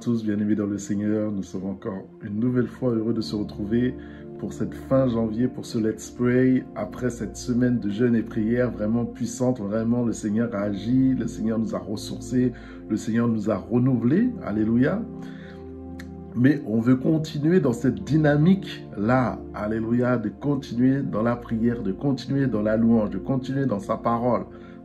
tous, bien-aimés dans le Seigneur. Nous sommes encore une nouvelle fois heureux de se retrouver pour cette fin janvier, pour ce Let's Pray. Après cette semaine de jeûne et prière vraiment puissante, vraiment le Seigneur a agi, le Seigneur nous a ressourcés, le Seigneur nous a renouvelés. Alléluia. Mais on veut continuer dans cette dynamique-là, alléluia, de continuer dans la prière, de continuer dans la louange, de continuer dans sa parole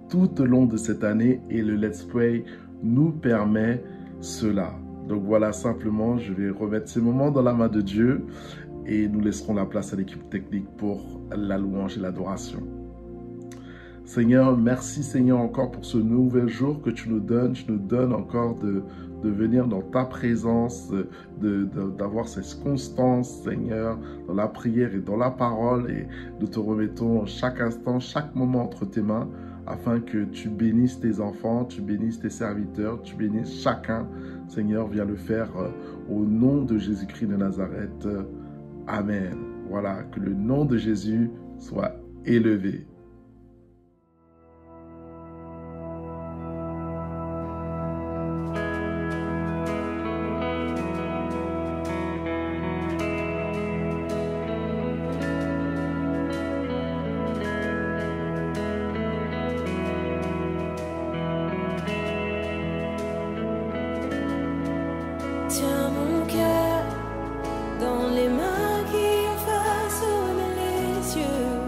tout au long de cette année. Et le Let's Pray nous permet cela. Donc voilà, simplement, je vais remettre ces moments dans la main de Dieu et nous laisserons la place à l'équipe technique pour la louange et l'adoration. Seigneur, merci Seigneur encore pour ce nouvel jour que tu nous donnes. Tu nous donnes encore de venir dans ta présence, d'avoir cette constance, Seigneur, dans la prière et dans la parole. Et nous te remettons chaque instant, chaque moment entre tes mains, afin que tu bénisses tes enfants, tu bénisses tes serviteurs, tu bénisses chacun. Seigneur, viens le faire au nom de Jésus-Christ de Nazareth. Amen. Voilà, que le nom de Jésus soit élevé. Tiens mon cœur dans les mains qui façonnent les yeux.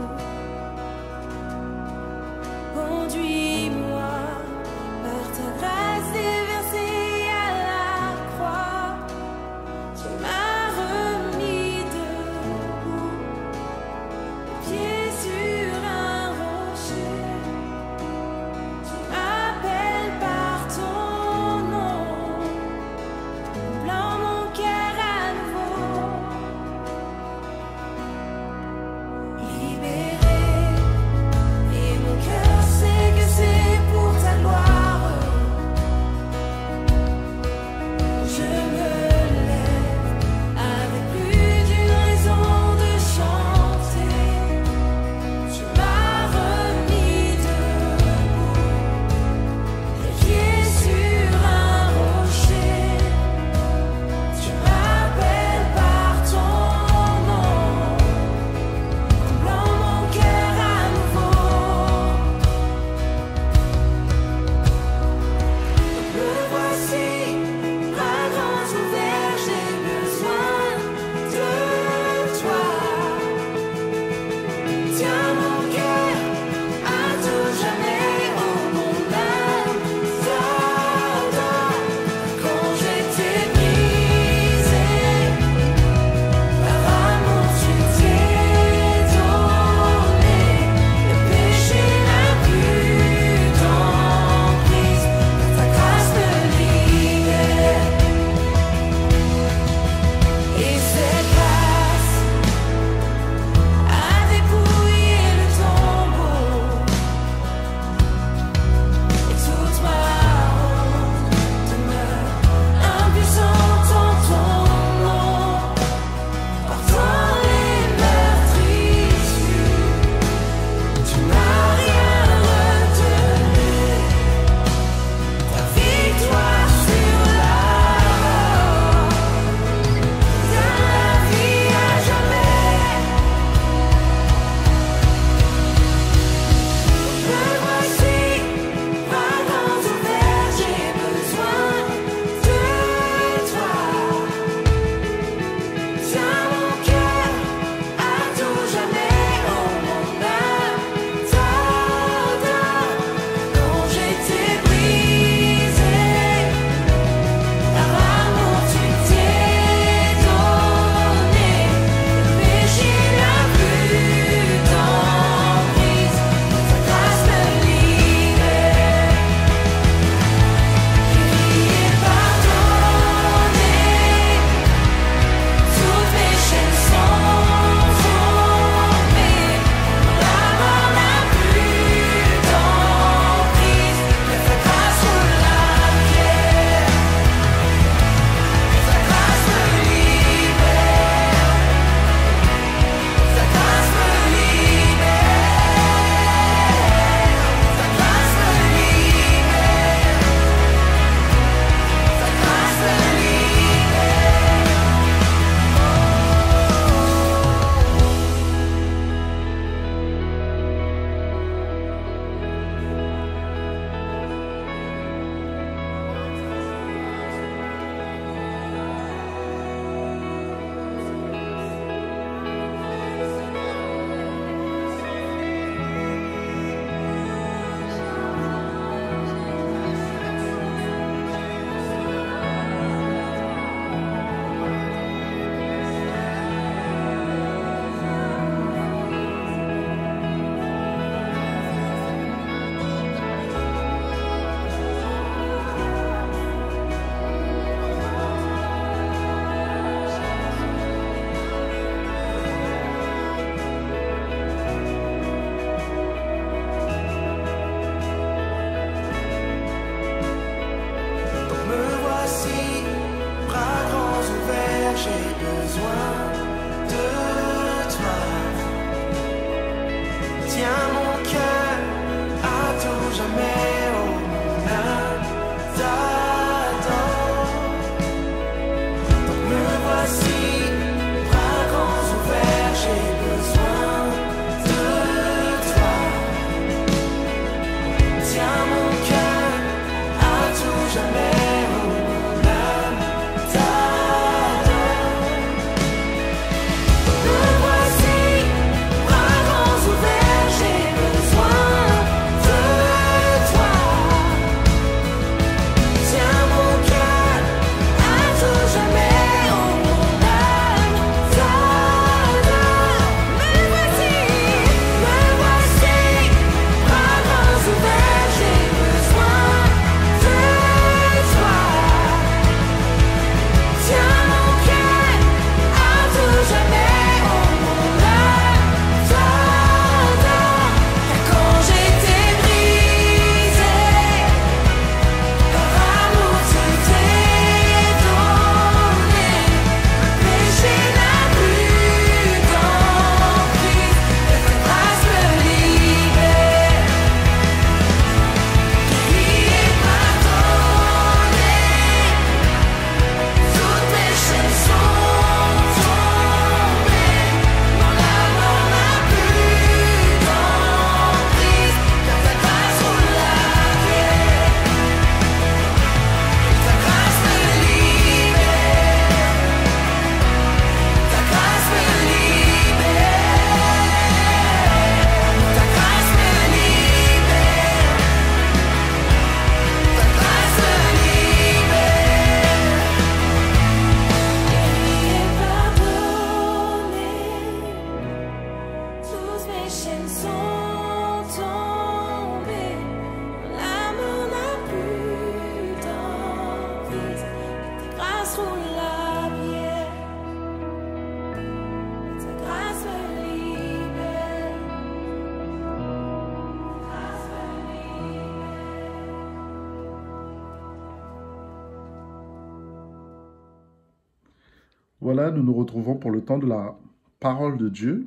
Voilà, nous nous retrouvons pour le temps de la parole de Dieu.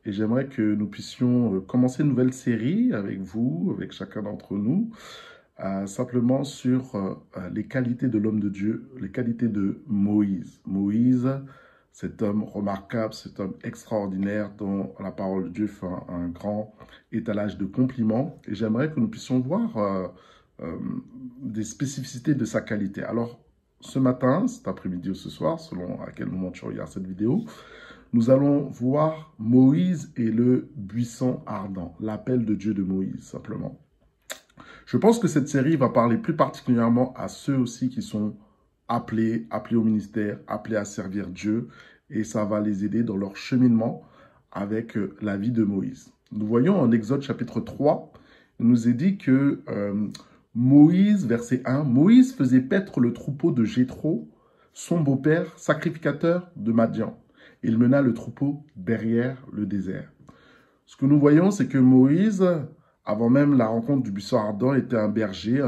Et j'aimerais que nous puissions commencer une nouvelle série avec vous, avec chacun d'entre nous, simplement sur les qualités de l'homme de Dieu, les qualités de Moïse. Moïse, cet homme remarquable, cet homme extraordinaire dont la parole de Dieu fait un grand étalage de compliments. Et j'aimerais que nous puissions voir des spécificités de sa qualité. Alors, ce matin, cet après-midi ou ce soir, selon à quel moment tu regardes cette vidéo, nous allons voir Moïse et le buisson ardent, l'appel de Dieu de Moïse, simplement. Je pense que cette série va parler plus particulièrement à ceux aussi qui sont appelés au ministère, appelés à servir Dieu, et ça va les aider dans leur cheminement avec la vie de Moïse. Nous voyons en Exode chapitre 3, il nous est dit que Moïse, verset 1, Moïse faisait paître le troupeau de Jéthro, son beau-père, sacrificateur de Madian. Il mena le troupeau derrière le désert. Ce que nous voyons, c'est que Moïse, avant même la rencontre du buisson ardent, était un berger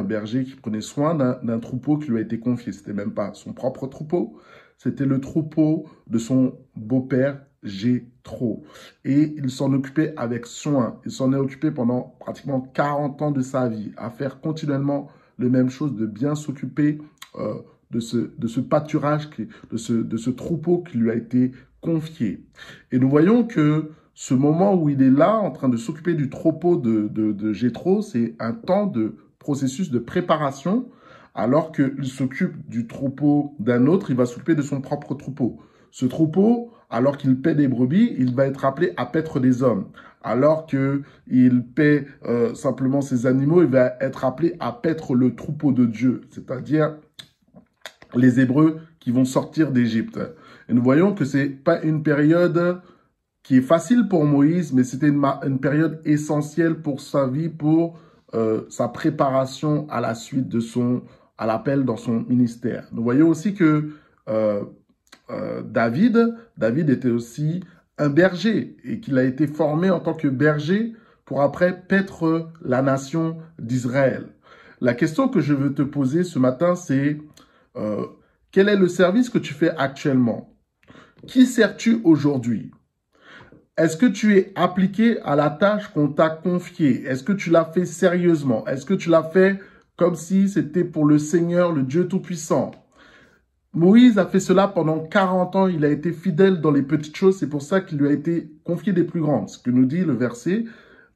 qui prenait soin d'un troupeau qui lui a été confié. C'était même pas son propre troupeau, c'était le troupeau de son beau-père Jéthro. Et il s'en occupait avec soin. Il s'en est occupé pendant pratiquement 40 ans de sa vie, à faire continuellement les mêmes choses, de bien s'occuper de ce pâturage, de ce troupeau qui lui a été confié. Et nous voyons que ce moment où il est là, en train de s'occuper du troupeau de Jéthro, c'est un temps de processus de préparation. Alors qu'il s'occupe du troupeau d'un autre, il va s'occuper de son propre troupeau. Ce troupeau, alors qu'il paie des brebis, il va être appelé à paître des hommes. Alors qu'il paie simplement ses animaux, il va être appelé à paître le troupeau de Dieu, c'est-à-dire les Hébreux qui vont sortir d'Égypte. Et nous voyons que c'est pas une période qui est facile pour Moïse, mais c'était une période essentielle pour sa vie, pour sa préparation à la suite à l'appel dans son ministère. Nous voyons aussi que David était aussi un berger et qu'il a été formé en tant que berger pour après paître la nation d'Israël. La question que je veux te poser ce matin, c'est quel est le service que tu fais actuellement? Qui sers-tu aujourd'hui? Est-ce que tu es appliqué à la tâche qu'on t'a confiée? Est-ce que tu l'as fait sérieusement? Est-ce que tu l'as fait comme si c'était pour le Seigneur, le Dieu Tout-Puissant? Moïse a fait cela pendant 40 ans. Il a été fidèle dans les petites choses. C'est pour ça qu'il lui a été confié des plus grandes. Ce que nous dit le verset,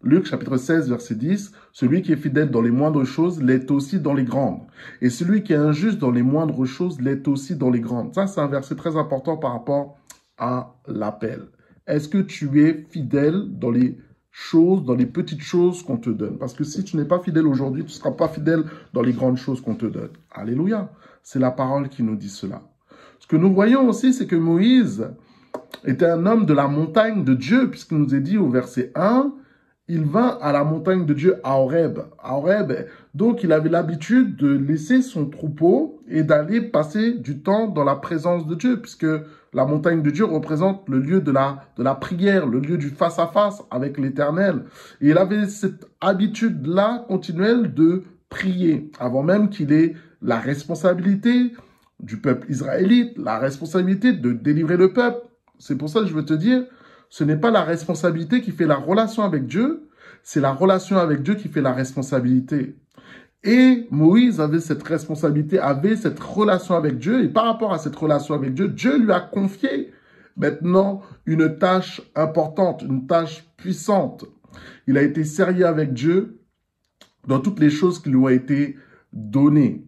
Luc chapitre 16, verset 10, « Celui qui est fidèle dans les moindres choses l'est aussi dans les grandes. Et celui qui est injuste dans les moindres choses l'est aussi dans les grandes. » Ça, c'est un verset très important par rapport à l'appel. Est-ce que tu es fidèle dans les choses, dans les petites choses qu'on te donne? Parce que si tu n'es pas fidèle aujourd'hui, tu ne seras pas fidèle dans les grandes choses qu'on te donne. Alléluia. C'est la parole qui nous dit cela. Ce que nous voyons aussi, c'est que Moïse était un homme de la montagne de Dieu, puisqu'il nous est dit au verset 1, il vint à la montagne de Dieu à Horeb. Donc il avait l'habitude de laisser son troupeau et d'aller passer du temps dans la présence de Dieu, puisque la montagne de Dieu représente le lieu de la prière, le lieu du face-à-face avec l'Éternel. Et il avait cette habitude-là continuelle de prier, avant même qu'il ait la responsabilité du peuple israélite, la responsabilité de délivrer le peuple. C'est pour ça que je veux te dire, ce n'est pas la responsabilité qui fait la relation avec Dieu, c'est la relation avec Dieu qui fait la responsabilité. Et Moïse avait cette responsabilité, avait cette relation avec Dieu, et par rapport à cette relation avec Dieu, Dieu lui a confié maintenant une tâche importante, une tâche puissante. Il a été sérieux avec Dieu dans toutes les choses qui lui ont été données.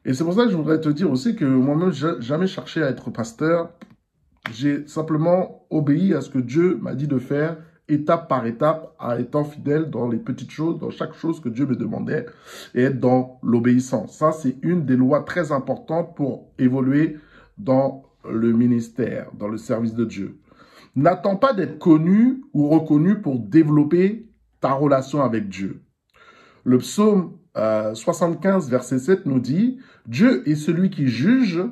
Et c'est pour ça que je voudrais te dire aussi que moi-même, je n'ai jamais cherché à être pasteur. J'ai simplement obéi à ce que Dieu m'a dit de faire, étape par étape, en étant fidèle dans les petites choses, dans chaque chose que Dieu me demandait, et être dans l'obéissance. Ça, c'est une des lois très importantes pour évoluer dans le ministère, dans le service de Dieu. N'attends pas d'être connu ou reconnu pour développer ta relation avec Dieu. Le psaume 75, verset 7 nous dit « Dieu est celui qui juge,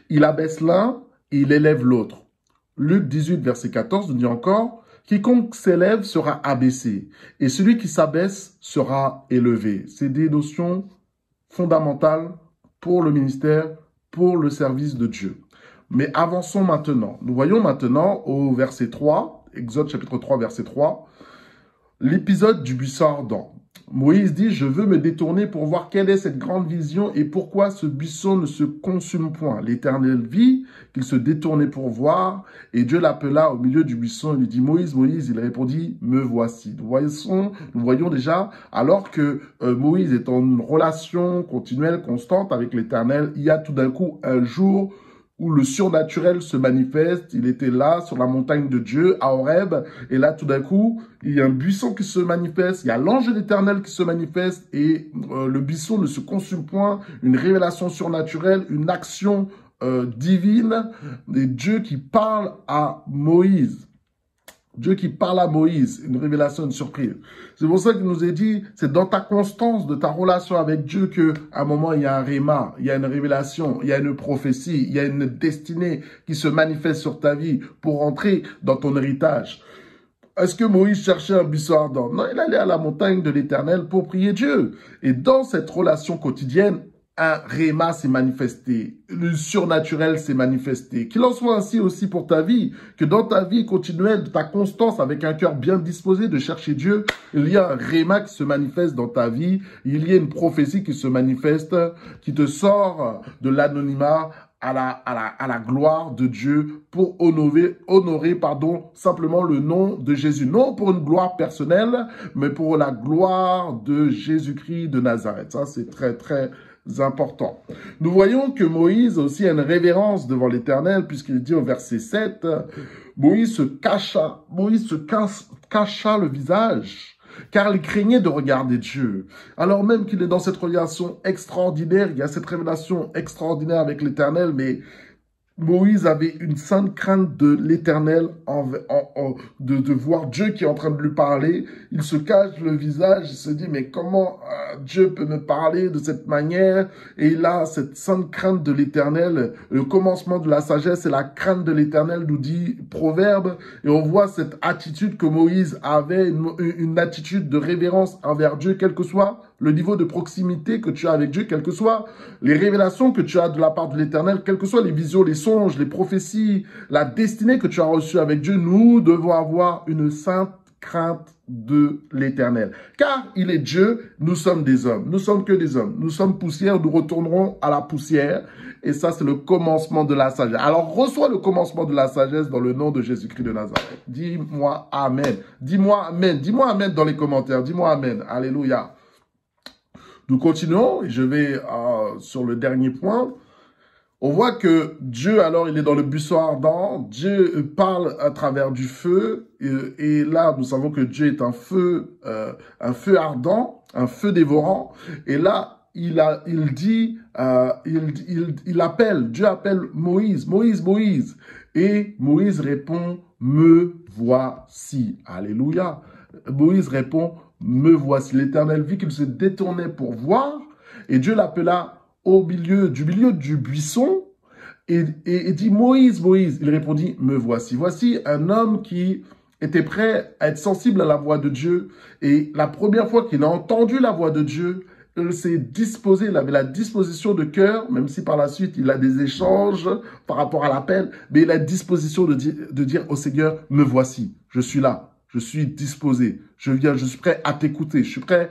il abaisse l'un et il élève l'autre. » Luc 18, verset 14 nous dit encore « Quiconque s'élève sera abaissé, et celui qui s'abaisse sera élevé. » C'est des notions fondamentales pour le ministère, pour le service de Dieu. Mais avançons maintenant. Nous voyons maintenant au verset 3, Exode chapitre 3, verset 3, l'épisode du buisson ardent. Moïse dit, je veux me détourner pour voir quelle est cette grande vision et pourquoi ce buisson ne se consume point. L'Éternel vit qu'il se détournait pour voir et Dieu l'appela au milieu du buisson et lui dit, Moïse, Moïse, il répondit, me voici. Nous voyons déjà, alors que Moïse est en une relation continuelle, constante avec l'Éternel, il y a tout d'un coup un jour où le surnaturel se manifeste. Il était là, sur la montagne de Dieu, à Horeb, et là, tout d'un coup, il y a un buisson qui se manifeste, il y a l'ange de l'Éternel qui se manifeste, et le buisson ne se consume point, une révélation surnaturelle, une action divine, et Dieu qui parle à Moïse. Dieu qui parle à Moïse, une révélation, une surprise. C'est pour ça qu'il nous est dit, c'est dans ta constance de ta relation avec Dieu que, à un moment, il y a un réma, il y a une révélation, il y a une prophétie, il y a une destinée qui se manifeste sur ta vie pour entrer dans ton héritage. Est-ce que Moïse cherchait un buisson ardent? Non, il allait à la montagne de l'Éternel pour prier Dieu. Et dans cette relation quotidienne, un réma s'est manifesté, le surnaturel s'est manifesté. Qu'il en soit ainsi aussi pour ta vie, que dans ta vie continuelle, de ta constance avec un cœur bien disposé de chercher Dieu, il y a un réma qui se manifeste dans ta vie, il y a une prophétie qui se manifeste, qui te sort de l'anonymat à la gloire de Dieu pour honorer simplement le nom de Jésus. Non pour une gloire personnelle, mais pour la gloire de Jésus-Christ de Nazareth. Ça, c'est très, très important. Nous voyons que Moïse aussi a une révérence devant l'Éternel, puisqu'il dit au verset 7, Moïse se cacha le visage, car il craignait de regarder Dieu. Alors même qu'il est dans cette relation extraordinaire, il y a cette révélation extraordinaire avec l'Éternel, mais Moïse avait une sainte crainte de l'Éternel, de voir Dieu qui est en train de lui parler. Il se cache le visage, il se dit, mais comment Dieu peut me parler de cette manière? Et il a cette sainte crainte de l'Éternel. Le commencement de la sagesse et la crainte de l'Éternel, nous dit Proverbe. Et on voit cette attitude que Moïse avait, une attitude de révérence envers Dieu, quel que soit le niveau de proximité que tu as avec Dieu, quelles que soient les révélations que tu as de la part de l'Éternel, quelles que soient les visions, les songes, les prophéties, la destinée que tu as reçue avec Dieu, nous devons avoir une sainte crainte de l'Éternel. Car il est Dieu, nous sommes des hommes. Nous sommes que des hommes. Nous sommes poussière, nous retournerons à la poussière. Et ça, c'est le commencement de la sagesse. Alors, reçois le commencement de la sagesse dans le nom de Jésus-Christ de Nazareth. Dis-moi Amen. Dis-moi Amen. Dis-moi Amen dans les commentaires. Dis-moi Amen. Alléluia. Nous continuons, et je vais sur le dernier point. On voit que Dieu, alors, il est dans le buisson ardent. Dieu parle à travers du feu. Et là, nous savons que Dieu est un feu ardent, un feu dévorant. Et là, il appelle, Dieu appelle Moïse, Moïse, Moïse. Et Moïse répond, me voici. Alléluia. Moïse répond, me voici. L'Éternel vit qu'il se détournait pour voir, et Dieu l'appela au milieu du buisson, et dit, Moïse, Moïse. Il répondit, me voici. Voici un homme qui était prêt à être sensible à la voix de Dieu, et la première fois qu'il a entendu la voix de Dieu, il s'est disposé, il avait la disposition de cœur, même si par la suite il a des échanges par rapport à l'appel, mais il a la disposition de dire au Seigneur, me voici, je suis là. Je suis disposé, je suis prêt à t'écouter, je suis prêt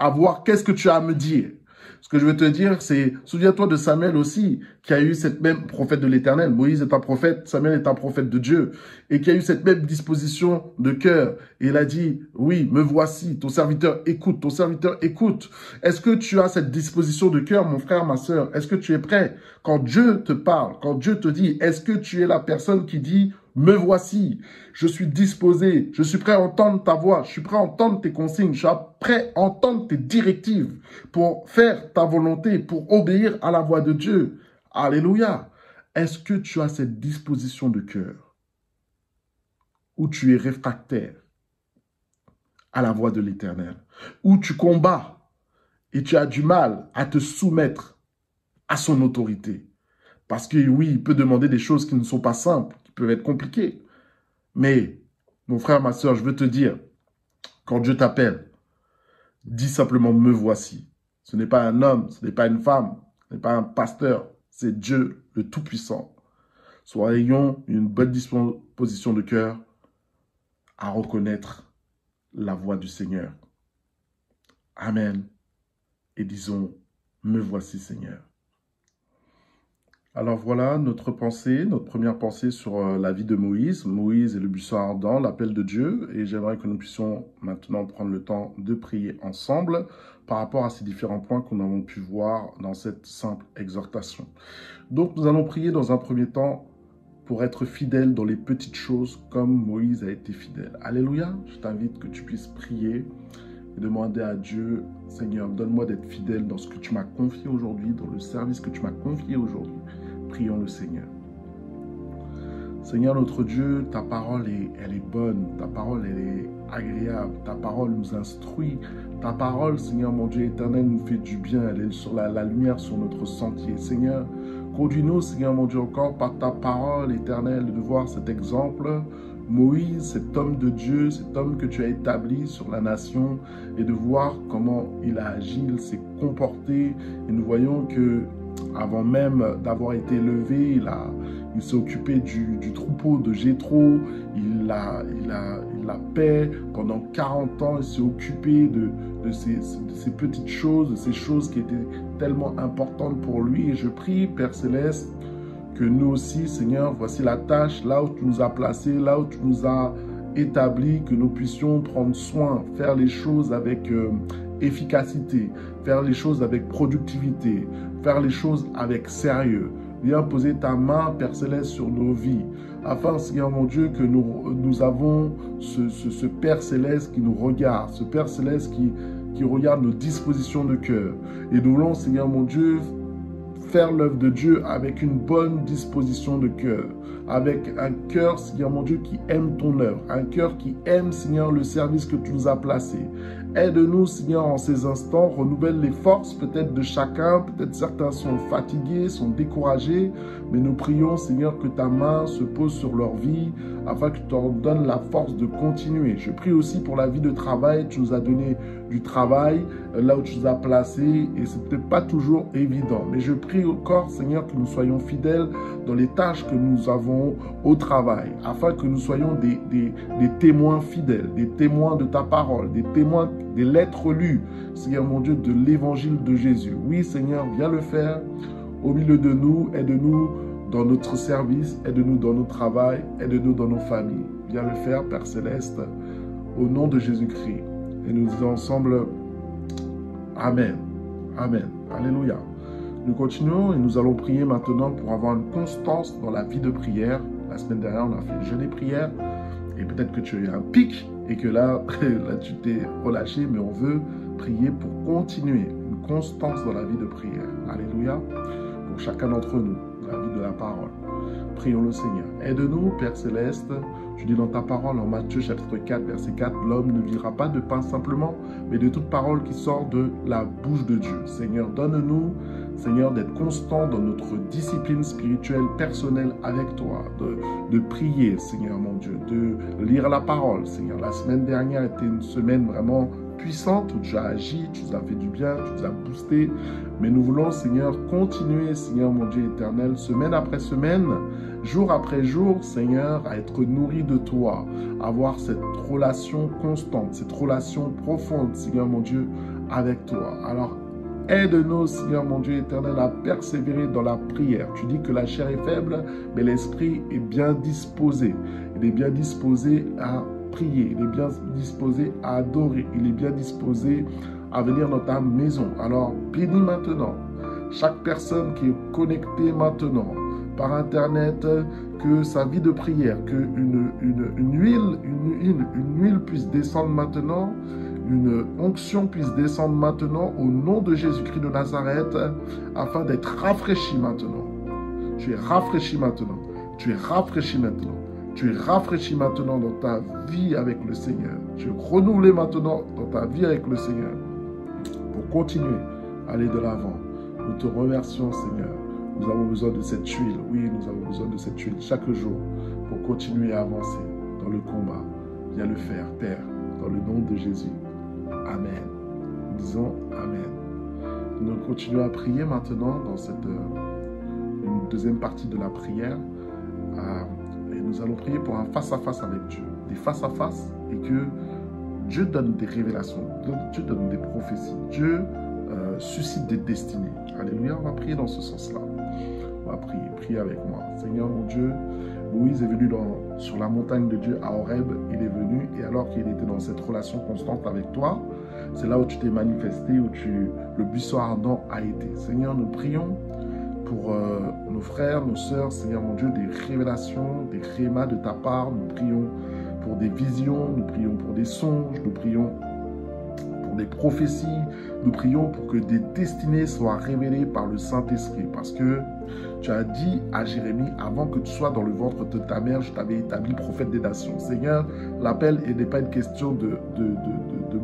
à voir qu'est-ce que tu as à me dire. Ce que je veux te dire, c'est, souviens-toi de Samuel aussi, qui a eu cette même prophète de l'Éternel. Moïse est un prophète, Samuel est un prophète de Dieu, et qui a eu cette même disposition de cœur. Et il a dit, oui, me voici, ton serviteur écoute, ton serviteur écoute. Est-ce que tu as cette disposition de cœur, mon frère, ma sœur? Est-ce que tu es prêt? Quand Dieu te parle, quand Dieu te dit, est-ce que tu es la personne qui dit, me voici, je suis disposé, je suis prêt à entendre ta voix, je suis prêt à entendre tes consignes, je suis prêt à entendre tes directives pour faire ta volonté, pour obéir à la voix de Dieu. Alléluia. Est-ce que tu as cette disposition de cœur où tu es réfractaire à la voix de l'Éternel, où tu combats et tu as du mal à te soumettre à son autorité? Parce que oui, il peut demander des choses qui ne sont pas simples, peuvent être compliqués. Mais, mon frère, ma soeur, je veux te dire, quand Dieu t'appelle, dis simplement, me voici. Ce n'est pas un homme, ce n'est pas une femme, ce n'est pas un pasteur, c'est Dieu le Tout-Puissant. Soyons une bonne disposition de cœur à reconnaître la voix du Seigneur. Amen. Et disons, me voici Seigneur. Alors voilà notre première pensée sur la vie de Moïse. Moïse et le buisson ardent, l'appel de Dieu. Et j'aimerais que nous puissions maintenant prendre le temps de prier ensemble par rapport à ces différents points qu'on avons pu voir dans cette simple exhortation. Donc nous allons prier dans un premier temps pour être fidèle dans les petites choses comme Moïse a été fidèle. Alléluia. Je t'invite que tu puisses prier et demander à Dieu, Seigneur, donne-moi d'être fidèle dans ce que tu m'as confié aujourd'hui, dans le service que tu m'as confié aujourd'hui. Prions le Seigneur. Seigneur notre Dieu, ta parole, elle est bonne, ta parole, elle est agréable, ta parole nous instruit, ta parole, Seigneur mon Dieu éternel, nous fait du bien, elle est sur la lumière sur notre sentier. Seigneur, conduis-nous, Seigneur mon Dieu, encore par ta parole éternelle, de voir cet exemple, Moïse, cet homme de Dieu, cet homme que tu as établi sur la nation, et de voir comment il a agi, il s'est comporté, et nous voyons que avant même d'avoir été élevé, il s'est occupé du troupeau de Jéthro, il a paix pendant 40 ans, il s'est occupé de ces petites choses, de ces choses qui étaient tellement importantes pour lui. Et je prie, Père Céleste, que nous aussi, Seigneur, voici la tâche, là où tu nous as placés, là où tu nous as établis, que nous puissions prendre soin, faire les choses avec efficacité, faire les choses avec productivité, faire les choses avec sérieux. Viens poser ta main, Père Céleste, sur nos vies, afin, Seigneur mon Dieu, que nous avons ce Père Céleste qui nous regarde, ce Père Céleste qui regarde nos dispositions de cœur. Et nous voulons, Seigneur mon Dieu, faire l'œuvre de Dieu avec une bonne disposition de cœur, avec un cœur, Seigneur mon Dieu, qui aime ton œuvre, un cœur qui aime, Seigneur, le service que tu nous as placé. Aide-nous, Seigneur, en ces instants, renouvelle les forces peut-être de chacun, peut-être certains sont fatigués, sont découragés, mais nous prions, Seigneur, que ta main se pose sur leur vie, afin que tu leur donnes la force de continuer. Je prie aussi pour la vie de travail, tu nous as donné du travail, là où tu nous as placés, et c'est peut-être pas toujours évident, mais je prie encore, Seigneur, que nous soyons fidèles dans les tâches que nous avons au travail, afin que nous soyons des témoins fidèles, des témoins de ta parole, des témoins des lettres lues, Seigneur mon Dieu, de l'évangile de Jésus. Oui, Seigneur, viens le faire au milieu de nous, aide-nous dans notre service, aide-nous dans notre travail, aide-nous dans nos familles. Viens le faire, Père Céleste, au nom de Jésus-Christ. Et nous disons ensemble, Amen. Amen. Alléluia. Nous continuons et nous allons prier maintenant pour avoir une constance dans la vie de prière. La semaine dernière, on a fait le jeûne et prière. Et peut-être que tu as eu un pic et que là tu t'es relâché, mais on veut prier pour continuer une constance dans la vie de prière. Alléluia. Pour chacun d'entre nous, dans la vie de la parole. Prions le Seigneur. Aide-nous, Père Céleste. Tu dis dans ta parole en Matthieu chapitre 4, verset 4, l'homme ne vivra pas de pain simplement, mais de toute parole qui sort de la bouche de Dieu. Seigneur, donne-nous, Seigneur, d'être constant dans notre discipline spirituelle personnelle avec toi, de prier, Seigneur mon Dieu, de lire la parole. Seigneur, la semaine dernière était une semaine vraiment puissante où tu as agi, tu nous as fait du bien, tu nous as boosté. Mais nous voulons, Seigneur, continuer, Seigneur mon Dieu éternel, semaine après semaine, jour après jour, Seigneur, à être nourri de toi, avoir cette relation constante, cette relation profonde, Seigneur mon Dieu, avec toi. Alors, aide-nous, Seigneur mon Dieu éternel, à persévérer dans la prière. Tu dis que la chair est faible, mais l'esprit est bien disposé. Il est bien disposé à prier, il est bien disposé à adorer, il est bien disposé à venir dans ta maison. Alors, bénis maintenant chaque personne qui est connectée maintenant par Internet, que sa vie de prière, qu'une huile puisse descendre maintenant, une onction puisse descendre maintenant au nom de Jésus-Christ de Nazareth, afin d'être rafraîchi maintenant. Tu es rafraîchi maintenant. Tu es rafraîchi maintenant. Tu es rafraîchi maintenant dans ta vie avec le Seigneur. Tu es renouvelé maintenant dans ta vie avec le Seigneur. Pour continuer à aller de l'avant, nous te remercions, Seigneur. Nous avons besoin de cette huile. Oui, nous avons besoin de cette huile chaque jour pour continuer à avancer dans le combat. Viens le faire, Père, dans le nom de Jésus. Amen. Nous disons Amen. Nous continuons à prier maintenant dans cette une deuxième partie de la prière. Et nous allons prier pour un face-à-face avec Dieu. Des face-à-face et que Dieu donne des révélations, Dieu donne des prophéties, Dieu suscite des destinées. Alléluia, on va prier dans ce sens-là. On va prier avec moi. Seigneur mon Dieu, Moïse est venu sur la montagne de Dieu à Horeb, il est venu et alors qu'il était dans cette relation constante avec toi, c'est là où tu t'es manifesté, où le buisson ardent a été. Seigneur, nous prions pour nos frères, nos sœurs, Seigneur mon Dieu, des révélations, des rémas de ta part. Nous prions pour des visions, nous prions pour des songes, nous prions pour des prophéties, nous prions pour que des destinées soient révélées par le Saint-Esprit. Parce que tu as dit à Jérémie, avant que tu sois dans le ventre de ta mère, je t'avais établi prophète des nations. Seigneur, l'appel n'est pas une question de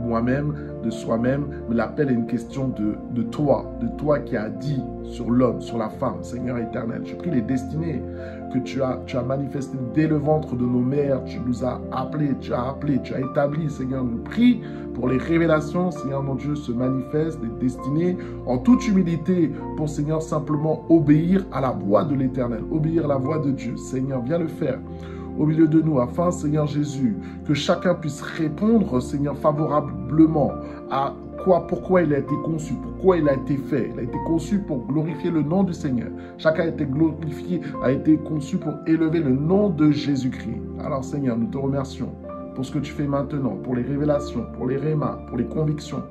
moi-même, de soi-même, mais l'appel est une question de toi qui as dit sur l'homme, sur la femme. Seigneur éternel, je prie les destinées que tu as manifestées dès le ventre de nos mères. Tu nous as appelés, tu as établi. Seigneur, nous prie pour les révélations. Seigneur mon Dieu, se manifeste des destinées en toute humilité pour, Seigneur, simplement obéir à la voix de l'Éternel, obéir à la voix de Dieu. Seigneur, viens le faire au milieu de nous, afin, Seigneur Jésus, que chacun puisse répondre, Seigneur, favorablement à pourquoi il a été conçu, pourquoi il a été fait. Il a été conçu pour glorifier le nom du Seigneur. Chacun a été glorifié, a été conçu pour élever le nom de Jésus-Christ. Alors, Seigneur, nous te remercions pour ce que tu fais maintenant, pour les révélations, pour les rémas, pour les convictions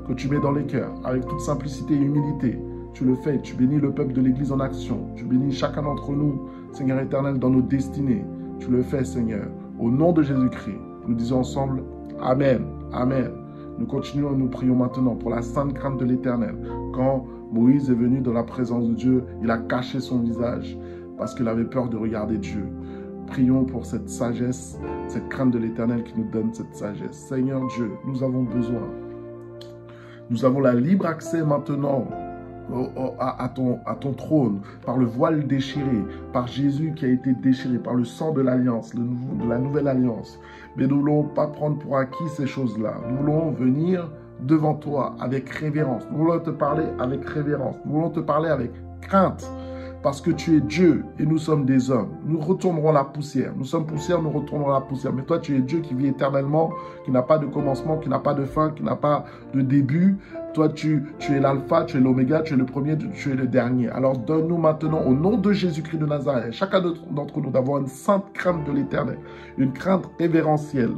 que tu mets dans les cœurs, avec toute simplicité et humilité. Tu le fais, tu bénis le peuple de l'Église en action. Tu bénis chacun d'entre nous, Seigneur éternel, dans nos destinées. Tu le fais, Seigneur, au nom de Jésus-Christ. Nous disons ensemble, Amen, Amen. Nous continuons, nous prions maintenant pour la sainte crainte de l'Éternel. Quand Moïse est venu dans la présence de Dieu, il a caché son visage parce qu'il avait peur de regarder Dieu. Prions pour cette sagesse, cette crainte de l'Éternel qui nous donne cette sagesse. Seigneur Dieu, nous avons besoin. Nous avons la libre accès maintenant à ton trône, par le voile déchiré, par Jésus qui a été déchiré, par le sang de l'alliance, de la nouvelle alliance. Mais nous ne voulons pas prendre pour acquis ces choses-là. Nous voulons venir devant toi avec révérence. Nous voulons te parler avec révérence. Nous voulons te parler avec crainte. Parce que tu es Dieu et nous sommes des hommes. Nous retournerons la poussière. Nous sommes poussière, nous retournerons la poussière. Mais toi, tu es Dieu qui vit éternellement, qui n'a pas de commencement, qui n'a pas de fin, qui n'a pas de début. Toi, tu es l'alpha, tu es l'oméga, tu es le premier, tu es le dernier. Alors, donne-nous maintenant, au nom de Jésus-Christ de Nazareth, chacun d'entre nous, d'avoir une sainte crainte de l'Éternel, une crainte révérentielle.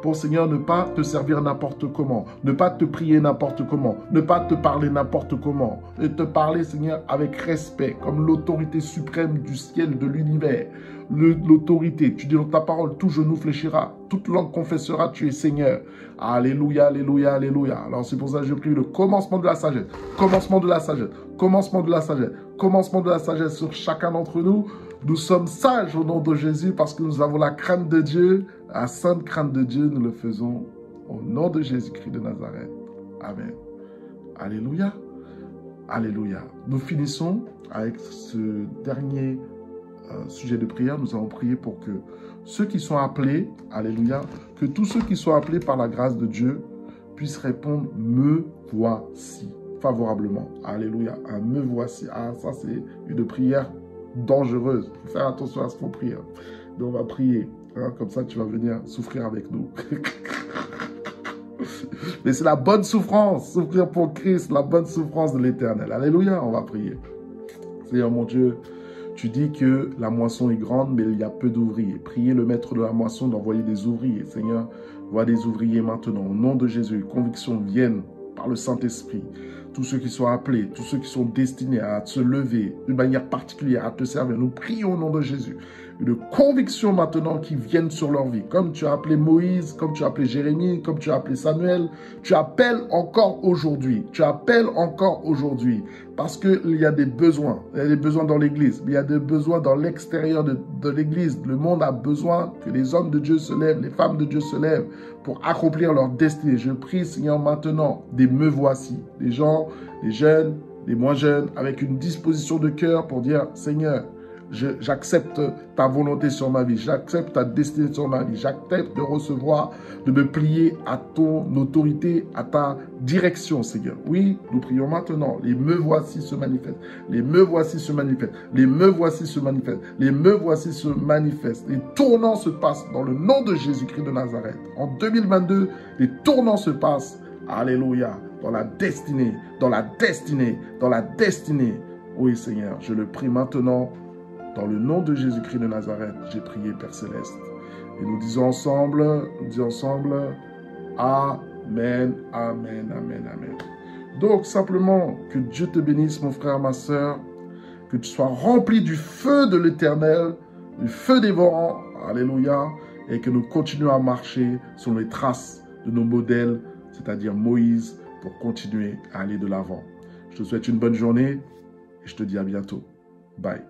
Pour, Seigneur, ne pas te servir n'importe comment, ne pas te prier n'importe comment, ne pas te parler n'importe comment, et te parler, Seigneur, avec respect, comme l'autorité suprême du ciel, de l'univers. L'autorité, tu dis dans ta parole, tout genou fléchira, toute langue confessera, tu es Seigneur. Alléluia, alléluia, alléluia. Alors c'est pour ça que je prie le commencement de la sagesse, commencement de la sagesse, commencement de la sagesse, commencement de la sagesse sur chacun d'entre nous. Nous sommes sages au nom de Jésus parce que nous avons la crainte de Dieu, la sainte crainte de Dieu, nous le faisons au nom de Jésus-Christ de Nazareth. Amen. Alléluia, alléluia. Nous finissons avec ce dernier sujet de prière. Nous allons prier pour que ceux qui sont appelés, alléluia, que tous ceux qui sont appelés par la grâce de Dieu puissent répondre « me voici » favorablement. Alléluia, un « me voici ». Ah, ça c'est une prière dangereuse. Il faut faire attention à ce qu'on prie. Donc on va prier. Hein, comme ça, tu vas venir souffrir avec nous. Mais c'est la bonne souffrance. Souffrir pour Christ, la bonne souffrance de l'Éternel. Alléluia, on va prier. Seigneur mon Dieu, tu dis que la moisson est grande, mais il y a peu d'ouvriers. Priez le maître de la moisson d'envoyer des ouvriers. Seigneur, vois des ouvriers maintenant. Au nom de Jésus, convictions viennent par le Saint-Esprit. Tous ceux qui sont appelés, tous ceux qui sont destinés à se lever d'une manière particulière, à te servir, nous prions au nom de Jésus. Une conviction maintenant qui vienne sur leur vie. Comme tu as appelé Moïse, comme tu as appelé Jérémie, comme tu as appelé Samuel, tu appelles encore aujourd'hui. Tu appelles encore aujourd'hui. Parce qu'il y a des besoins. Il y a des besoins dans l'Église. Il y a des besoins dans l'extérieur de l'Église. Le monde a besoin que les hommes de Dieu se lèvent, les femmes de Dieu se lèvent pour accomplir leur destinée. Je prie, Seigneur, maintenant, des me voici. Des gens, des jeunes, des moins jeunes, avec une disposition de cœur pour dire, Seigneur, j'accepte ta volonté sur ma vie, j'accepte ta destinée sur ma vie, j'accepte de recevoir, de me plier à ton autorité, à ta direction, Seigneur. Oui, nous prions maintenant. Les me voici se manifestent. Les me voici se manifestent. Les me voici se manifestent. Les me voici se manifestent. Les tournants se passent dans le nom de Jésus-Christ de Nazareth. En 2022, les tournants se passent. Alléluia. Dans la destinée, dans la destinée, dans la destinée. Oui, Seigneur, je le prie maintenant. Dans le nom de Jésus-Christ de Nazareth, j'ai prié, Père Céleste. Et nous disons ensemble, Amen, Amen, Amen, Amen. Donc, simplement, que Dieu te bénisse, mon frère, ma soeur, que tu sois rempli du feu de l'Éternel, du feu dévorant, alléluia, et que nous continuons à marcher sur les traces de nos modèles, c'est-à-dire Moïse, pour continuer à aller de l'avant. Je te souhaite une bonne journée et je te dis à bientôt. Bye.